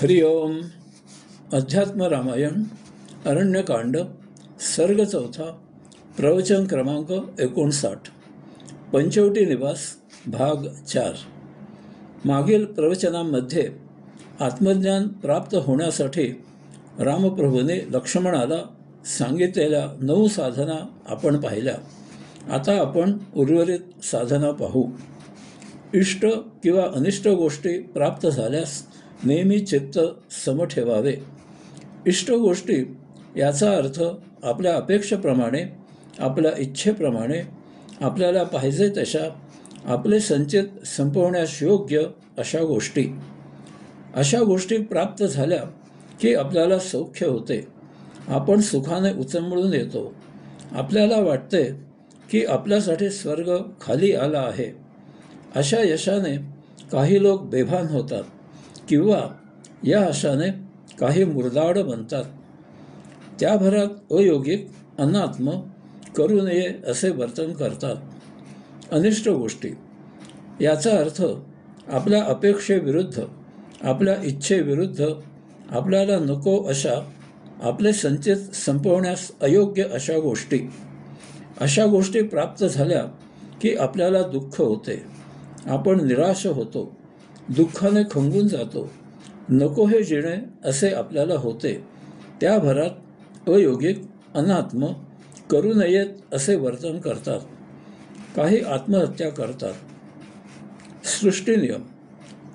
हरि ओम. अध्यात्म रामायण अरण्यकांड सर्ग चौथा प्रवचन क्रमांक 59 पंचवटी निवास भाग 4. मागील प्रवचनांमध्ये आत्मज्ञान प्राप्त होण्यासाठी रामप्रभूने लक्ष्मणाला सांगितलेल्या 9 साधना आपण पाहिल्या. आता आपण उर्वरित साधना पाहू. इष्ट किंवा अनिष्ट गोष्टी प्राप्त झाल्यास नेहमी चित्त सम ठेवावे. इष्ट गोष्टी याचा अर्थ आपल्या अपेक्षेप्रमाणे, आपल्या इच्छेप्रमाणे, आपल्याला पाहिजे तशा, आपले संचित संपवण्यास योग्य अशा गोष्टी. अशा गोष्टी प्राप्त झाल्या की आपल्याला सौख्य होते. आपण सुखाने उचंबळून येतो. आपल्याला वाटते की आपल्यासाठी स्वर्ग खाली आला आहे. अशा यशाने काही लोक बेभान होतात किंवा या आशाने काही मुरदाड बनतात. त्या भरात अयोगिक, अनात्म, करू नये असे वर्तन करतात. अनिष्ट गोष्टी याचा अर्थ आपल्या अपेक्षेविरुद्ध, आपल्या इच्छेविरुद्ध, आपल्याला नको अशा, आपले संचित संपवण्यास अयोग्य अशा गोष्टी. अशा गोष्टी प्राप्त झाल्या की आपल्याला दुःख होते. आपण निराश होतो, दुःखाने खंगून जातो. नको हे जिणे असे आपल्याला होते. त्या भरात अयोगिक, अनात्म, करू नयेत असे वर्तन करतात. काही आत्महत्या करतात. सृष्टीनियम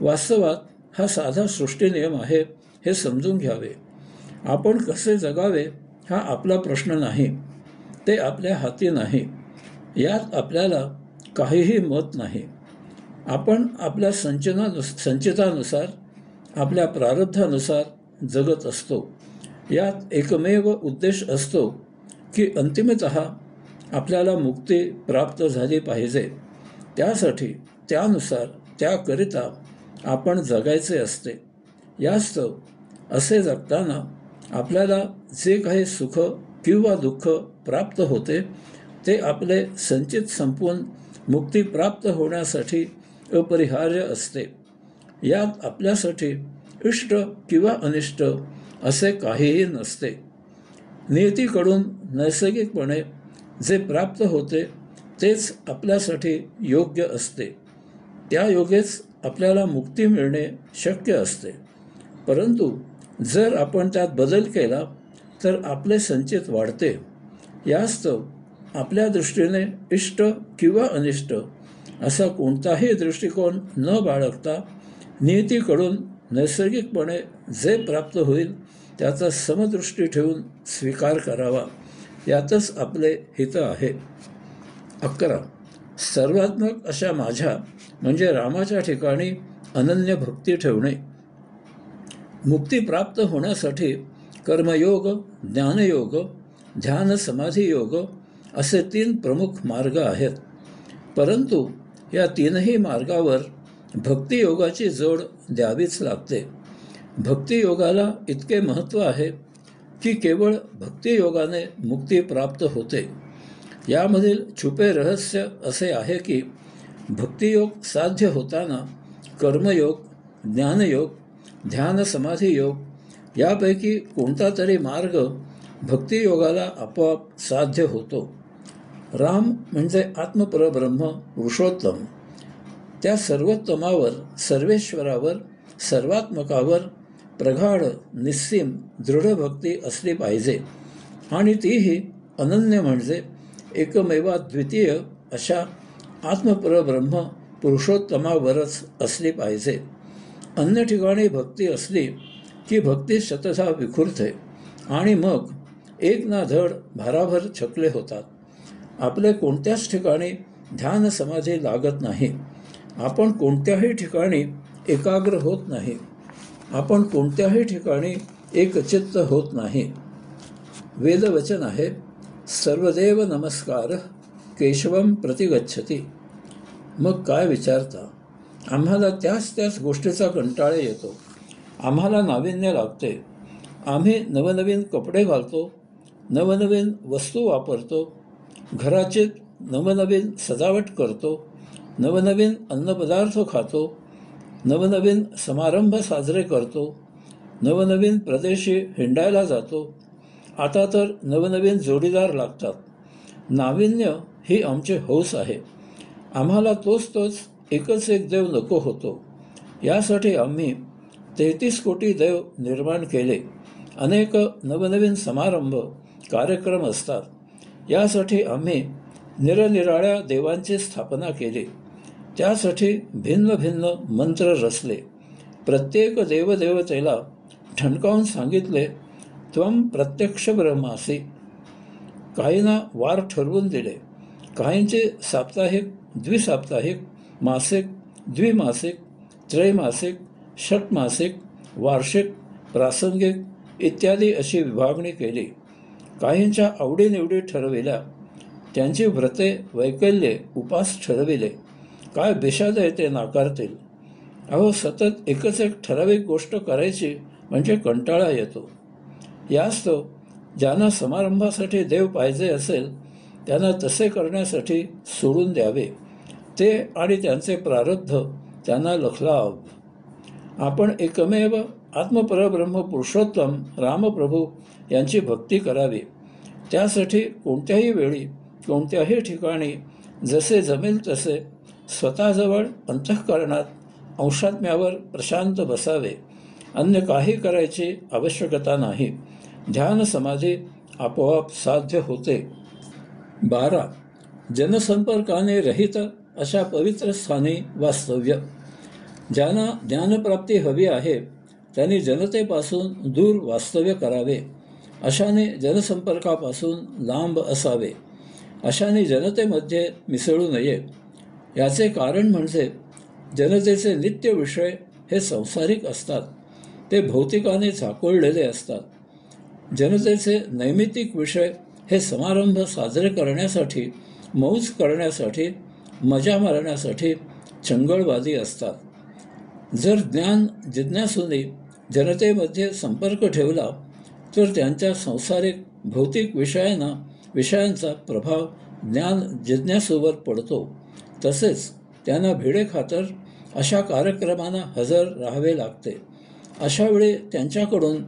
वास्तवात हा साधा सृष्टीनियम आहे हे समजून घ्यावे. आपण कसे जगावे हा आपला प्रश्न नाही. ते आपल्या हाती नाही. यात आपल्याला काहीही मत नाही. आपण आपल्या संचितानुसार, आपल्या प्रारब्धानुसार जगत असतो. यात एकमेव उद्देश असतो की अंतिमतः आपल्याला मुक्ती प्राप्त झाली पाहिजे. त्यासाठी, त्यानुसार, त्याकरिता आपण जगायचे असते. यास्तव असे जगताना आपल्याला जे काही सुख किंवा दुःख प्राप्त होते ते आपले संचित संपवून मुक्ती प्राप्त होण्यासाठी अपरिहार्य असते. यात आपल्यासाठी इष्ट किंवा अनिष्ट असे काहीही नसते. नियतीकडून नैसर्गिकपणे जे प्राप्त होते तेच आपल्यासाठी योग्य असते. त्या योगेच आपल्याला मुक्ती मिळणे शक्य असते. परंतु जर आपण त्यात बदल केला तर आपले संचित वाढते. यास्तव आपल्या दृष्टीने इष्ट किंवा अनिष्ट असा कोणताही दृष्टिकोन न बाळगता नियतीकडून नैसर्गिकपणे जे प्राप्त होईल त्याचा समदृष्टी ठेवून स्वीकार करावा. यातच आपले हित आहे. 11. सर्वात्मक अशा माझ्या म्हणजे रामाच्या ठिकाणी अनन्य भक्ती ठेवणे. मुक्ती प्राप्त होण्यासाठी कर्मयोग, ज्ञानयोग, ध्यान समाधी योग असे 3 प्रमुख मार्ग आहेत. परंतु या 3ही मार्गावर भक्तियोगाची जोड द्यावीच लागते. भक्तियोगाला इतके महत्त्व आहे की केवळ भक्तियोगाने मुक्ती प्राप्त होते. यामधील छुपे रहस्य असे आहे की भक्तियोग साध्य होताना कर्मयोग, ज्ञानयोग, ध्यान समाधी योग यापैकी कोणता तरी मार्ग भक्तियोगाला आपोआप साध्य होतो. राम म्हणजे आत्मपरब्रह्म पुरुषोत्तम. त्या सर्वोत्तमावर, सर्वेश्वरावर, सर्वात्मकावर प्रगाढ, निस्सीम, दृढ भक्ती असली पाहिजे आणि तीही अनन्य म्हणजे एकमेवाद्वितीय अशा आत्मपरब्रह्म पुरुषोत्तमावरच असली पाहिजे. अन्य ठिकाणी भक्ती असली की भक्ती शतशः विखुरते आणि मग एक ना धड भाराभर छकले होतात. आपले कोणत्याच ठिकाणी ध्यान समाधी लागत नाही. आपण कोणत्याही ठिकाणी एकाग्र होत नाही. आपण कोणत्याही ठिकाणी एकचित्त होत नाही. वेदवचन आहे, सर्वदेव नमस्कार केशवम प्रतिगच्छति. मग काय विचारता? आम्हाला त्याच गोष्टीचा कंटाळा येतो. आम्हाला नाविन्य लागते. आम्ही नवनवीन कपडे घालतो, नवनवीन वस्तू वापरतो, घराची नवनवीन सजावट करतो, नवनवीन अन्नपदार्थ खातो, नवनवीन समारंभ साजरे करतो, नवनवीन प्रदेशी हिंडायला जातो. आता तर नवनवीन जोडीदार लागतात. नाविन्य ही आमची हौस आहे. आम्हाला तोच एकच एक देव नको होतो. यासाठी आम्ही 33 कोटी देव निर्माण केले. अनेक नवनवीन समारंभ कार्यक्रम असतात. यासाठी आम्ही निरनिराळ्या देवांची स्थापना केली. त्यासाठी भिन्न भिन्न मंत्र रचले. प्रत्येक देवदेवतेला ठणकावून सांगितले, त्वम प्रत्यक्ष ब्रह्मासी. काहींना वार ठरवून दिले. काहींचे साप्ताहिक, द्विसाप्ताहिक, मासिक, द्विमासिक, त्रैमासिक, षटमासिक, वार्षिक, प्रासंगिक इत्यादी अशी विभागणी केली. काहींच्या आवडीनिवडी ठरविल्या. त्यांची व्रते, वैकल्ये, उपास ठरविले. काय बिशाद आहे ते नाकारतील. अहो, सतत एकच एक ठराविक गोष्ट करायची म्हणजे कंटाळा येतो. यास्तव ज्यांना समारंभासाठी देव पाहिजे असेल त्यांना तसे करण्यासाठी सोडून द्यावे. ते आणि त्यांचे प्रारब्ध त्यांना लखलाव. आपण एकमेव आत्मपरब्रह्म पुरुषोत्तम रामप्रभू यांची भक्ती करावी. त्यासाठी कोणत्याही वेळी, कोणत्याही ठिकाणी जसे जमेल तसे स्वतःजवळ अंतःकरणात अंशात्म्यावर प्रशांत बसावे. अन्य काही करायची आवश्यकता नाही. ध्यान समाधी आपोआप साध्य होते. 12. जनसंपर्काने रहित अशा पवित्र स्थानी वास्तव्य. ज्यांना ज्ञानप्राप्ती हवी आहे त्यांनी जनतेपासून दूर वास्तव्य करावे. अशाने जनसंपर्कापासून लांब असावे. अशाने जनतेमध्ये मिसळू नये. याचे कारण म्हणजे जनतेचे नित्य विषय हे संसारिक असतात. ते भौतिकाने झाकोळलेले असतात. जनतेचे नैमित्तिक विषय हे समारंभ साजरे करण्यासाठी, मौज करण्यासाठी, मजा मारण्यासाठी चंगळवादी असतात. जर ज्ञान जिज्ञासूने जनतेमध्ये संपर्क ठेवला तर त्यांच्या सांसारिक भौतिक विषयांचा प्रभाव ज्ञान जिज्ञासूवर पडतो. तसेच त्यांना भिडेखातर अशा कार्यक्रमांना हजर राहावे लागते. अशावेळी त्यांच्याकडून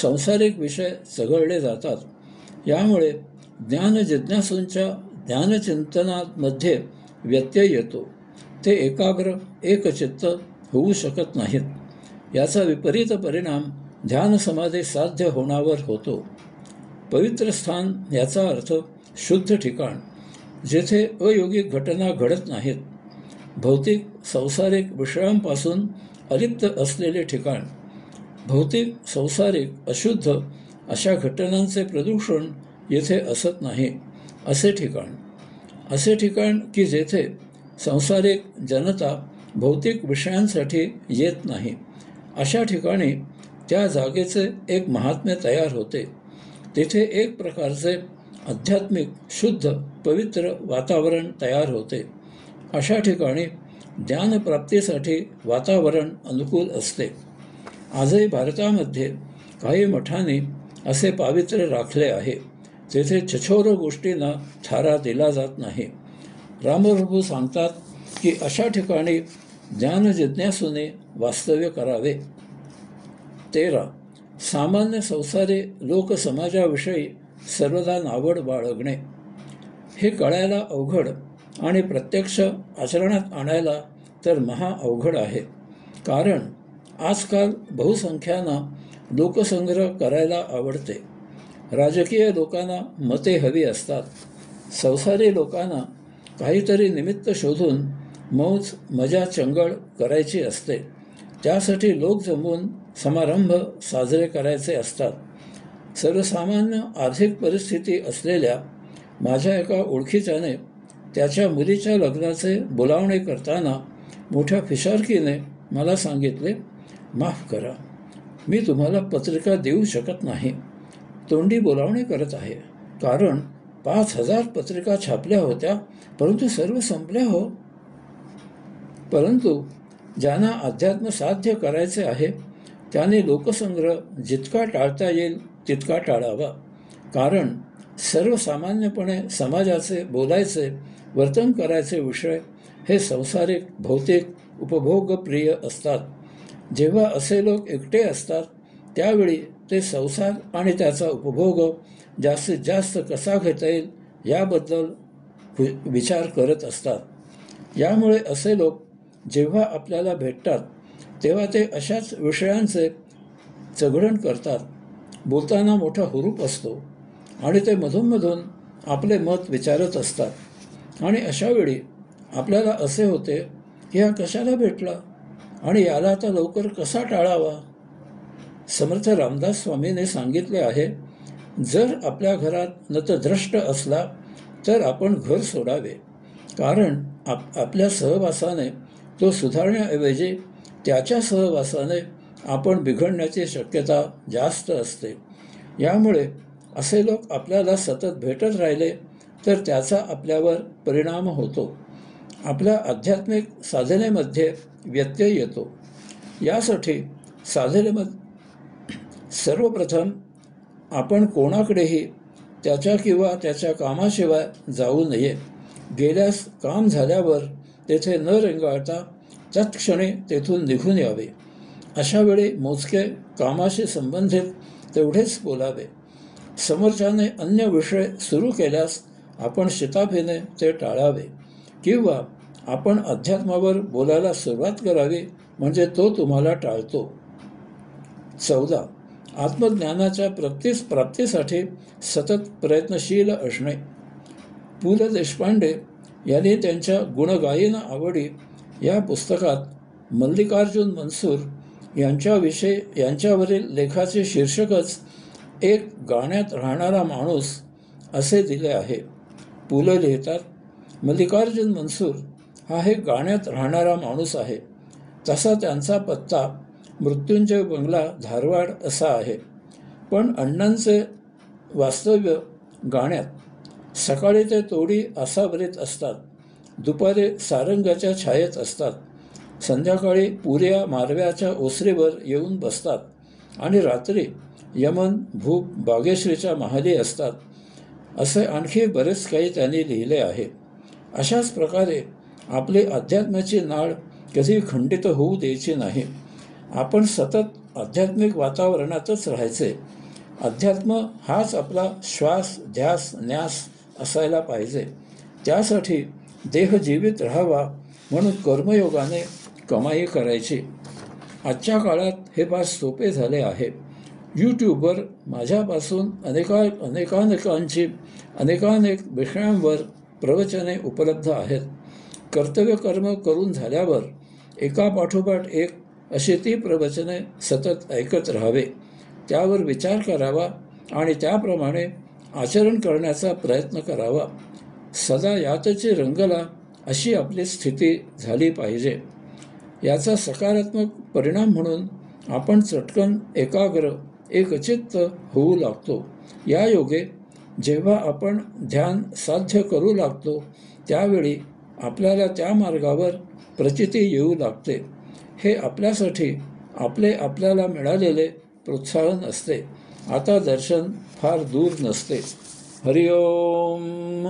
सांसारिक विषय चघळले जातात. यामुळे ज्ञान जिज्ञासूंच्या ज्ञानचिंतनामध्ये व्यत्यय येतो. ते एकाग्र, एकचित्त होऊ शकत नाहीत. याचा विपरीत परिणाम ध्यानसमाधी साध्य होण्यावर होतो. पवित्र स्थान याचा अर्थ शुद्ध ठिकाण, जेथे अयोगिक घटना घडत नाहीत. भौतिक संसारिक विषयांपासून अलिप्त असलेले ठिकाण. भौतिक संसारिक अशुद्ध अशा घटनांचे प्रदूषण येथे असत नाही. असे ठिकाण की जेथे संसारिक जनता भौतिक विषयांसाठी येत नाही. अशा ठिकाणी त्या जागेचे एक महात्म्य तयार होते. तेथे एक प्रकारचे आध्यात्मिक, शुद्ध, पवित्र वातावरण तयार होते. अशा ठिकाणी ज्ञानप्राप्तीसाठी वातावरण अनुकूल असते. आजही भारतामध्ये काही मठांनी असे पावित्र्य राखले आहे. तेथे छछोर गोष्टींना थारा दिला जात नाही. रामप्रभू सांगतात की अशा ठिकाणी ज्ञानजिज्ञासूने वास्तव्य करावे. 13. सामान्य संसारी लोकसमाजाविषयी सर्वदा नावड बाळगणे. हे कळायला अवघड आणि प्रत्यक्ष आचरणात आणायला तर महा अवघड आहे. कारण आजकाल बहुसंख्यांना लोकसंग्रह करायला आवडते. राजकीय लोकांना मते हवी असतात. संसारी लोकांना काहीतरी निमित्त शोधून मौज मजा चंगळ करायची असते. त्यासाठी लोक जमवून समारंभ साजरे करायचे असतात. सर्वसामान्य आर्थिक परिस्थिती असलेल्या माझ्या एका ओळखीच्याने त्याच्या मुलीच्या लग्नाचे बोलावणे करताना मोठ्या फिशारकीने मला सांगितले, माफ करा, मी तुम्हाला पत्रिका देऊ शकत नाही. तोंडी बोलावणे करत आहे. कारण 5000 पत्रिका छापल्या होत्या, परंतु सर्व संपल्या हो. परंतु ज्यांना अध्यात्म साध्य करायचे आहे त्याने लोकसंग्रह जितका टाळता येईल तितका टाळावा. कारण सर्वसामान्यपणे समाजाचे बोलायचे, वर्तन करायचे विषय हे संसारिक, भौतिक, उपभोगप्रिय असतात. जेव्हा असे लोक एकटे असतात त्यावेळी ते संसार आणि त्याचा उपभोग जास्तीत जास्त कसा घेता येईल याबद्दल विचार करत असतात. यामुळे असे लोक जेव्हा आपल्याला भेटतात तेव्हा ते अशाच विषयांचे चघळण करतात. बोलताना मोठा हुरूप असतो आणि ते मधूनमधून आपले मत विचारत असतात. आणि अशावेळी आपल्याला असे होते की हा कशाला भेटला आणि याला आता लवकर कसा टाळावा. समर्थ रामदास स्वामीने सांगितले आहे, जर आपल्या घरात नतद्रष्ट असला तर आपण घर सोडावे, कारण आपल्या सहवासाने तो सुधारण्याऐवजी त्याच्या सहवासाने आपण बिघडण्याची शक्यता जास्त असते. यामुळे असे लोक आपल्याला सतत भेटत राहिले तर त्याचा आपल्यावर परिणाम होतो. आपल्या आध्यात्मिक साधनेमध्ये व्यत्यय येतो. यासाठी साधनेमध्ये सर्वप्रथम आपण कोणाकडेही त्याच्या किंवा त्याच्या कामाशिवाय जाऊ नये. गेल्यास काम झाल्यावर तेथे न रेंगाळता तत्क्षणी तेथून निघून यावे. अशावेळी मोजके कामाशी संबंधित तेवढेच बोलावे. समोरच्याने अन्य विषय सुरू केल्यास आपण शिताफीने ते टाळावे किंवा आपण अध्यात्मावर बोलायला सुरुवात करावी, म्हणजे तो तुम्हाला टाळतो. 14. आत्मज्ञानाच्या प्राप्तीसाठी सतत प्रयत्नशील असणे. पु ल देशपांडे यांनी त्यांच्या गुणगायन आवडी या पुस्तकात मल्लिकार्जुन मनसूर यांच्यावरील लेखाचे शीर्षकच एक गाण्यात राहणारा माणूस असे दिले आहे. पु ल लिहितात, मल्लिकार्जुन मनसूर हा एक गाण्यात राहणारा माणूस आहे. तसा त्यांचा पत्ता मृत्युंजय बंगला, धारवाड असा आहे. पण अण्णांचे वास्तव्य गाण्यात. सकाळी ते तोडी आसावरीत असतात, दुपारी सारंगाच्या छायेत असतात, संध्याकाळी पुऱ्या मारव्याच्या ओसरीवर येऊन बसतात आणि रात्री यमन, भूप, बागेश्रीच्या महाली असतात. असे आणखी बरेच काही त्यांनी लिहिले आहे. अशाच प्रकारे आपली अध्यात्माची नाळ कधी खंडित होऊ द्यायची नाही. आपण सतत आध्यात्मिक वातावरणातच राहायचे. अध्यात्म हाच आपला श्वास, ध्यास, न्यास असायला पाहिजे. त्यासाठी देह जीवित राहावा म्हणून कर्मयोगाने कमाई करायची. आजच्या काळात हे फार सोपे झाले आहे. यूट्यूबवर माझ्यापासून अनेकानेक विषयांवर प्रवचने उपलब्ध आहेत. कर्तव्यकर्म करून झाल्यावर एकापाठोपाठ एक अशी ती प्रवचने सतत ऐकत राहावे, त्यावर विचार करावा आणि त्याप्रमाणे आचरण करण्याचा प्रयत्न करावा. सदा यातची रंगला अशी आपली स्थिती झाली पाहिजे. याचा सकारात्मक परिणाम म्हणून आपण चटकन एकाग्र, एकचित्त होऊ लागतो. या योगे जेव्हा आपण ध्यान साध्य करू लागतो त्यावेळी आपल्याला त्या मार्गावर प्रचिती येऊ लागते. हे आपल्यासाठी आपल्याला मिळालेले प्रोत्साहन असते. आता दर्शन फार दूर नसते. हरिओम.